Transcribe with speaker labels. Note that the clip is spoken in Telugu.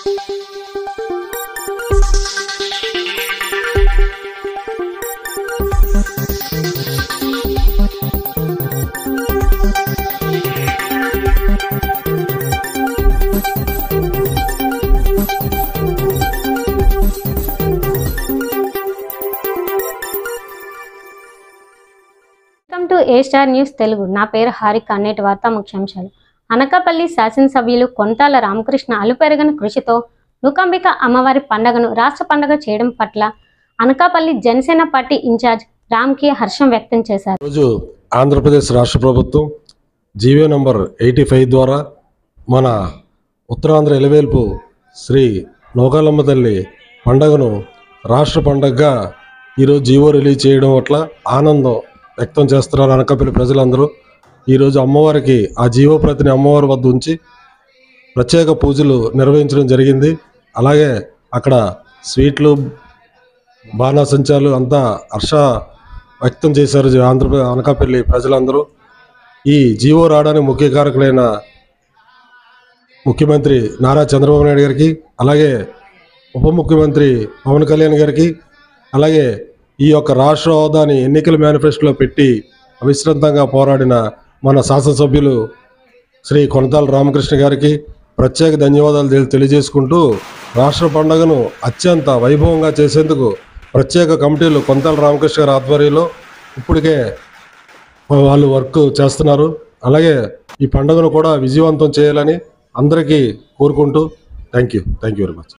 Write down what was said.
Speaker 1: Welcome to A star news Telugu. నా పేరు హారిక. నేటి వార్తా ముఖ్యాంశాలు. అనకాపల్లి శాసనసభ్యులు కొంతాల రామకృష్ణ అలుపెరగని కృషితో నూకంబిక అమ్మవారి పండుగను రాష్ట్ర పండుగ చేయడం పట్ల అనకాపల్లి జనసేన పార్టీ ఇన్ఛార్జ్ రామ్కి హర్షం వ్యక్తం చేశారు.
Speaker 2: రోజు ఆంధ్రప్రదేశ్ రాష్ట్ర ప్రభుత్వం జీవో నంబర్ 85 ద్వారా మన ఉత్తరాంధ్ర ఎలవేల్పు శ్రీ నూకాలమ్మ తల్లి పండుగను రాష్ట్ర పండుగగా ఈరోజు జీవో రిలీజ్ చేయడం పట్ల ఆనందం వ్యక్తం చేస్తున్నారు అనకాపల్లి ప్రజలందరూ. ఈరోజు అమ్మవారికి ఆ జీవో ప్రతిని అమ్మవారి వద్ద ఉంచి ప్రత్యేక పూజలు నిర్వహించడం జరిగింది. అలాగే అక్కడ స్వీట్లు బాణాసంచాలు అంతా హర్ష వ్యక్తం చేశారు అనకాపల్లి ప్రజలందరూ. ఈ జీవో రావడానికి ముఖ్య కారకులైన ముఖ్యమంత్రి నారా చంద్రబాబు నాయుడు గారికి, అలాగే ఉప ముఖ్యమంత్రి పవన్ కళ్యాణ్ గారికి, అలాగే ఈ యొక్క రాష్ట్ర హోదాని ఎన్నికల మేనిఫెస్టోలో పెట్టి అవిశ్రాంతంగా పోరాడిన మన శాసనసభ్యులు శ్రీ కొంతాల రామకృష్ణ గారికి ప్రత్యేక ధన్యవాదాలు తెలియజేసుకుంటూ రాష్ట్ర పండుగను అత్యంత వైభవంగా చేసేందుకు ప్రత్యేక కమిటీలు కొంతాల రామకృష్ణ గారి ఆధ్వర్యంలో ఇప్పటికే వాళ్ళు వర్క్ చేస్తున్నారు. అలాగే ఈ పండుగను కూడా విజయవంతం చేయాలని అందరికీ కోరుకుంటూ థ్యాంక్ యూ వెరీ మచ్.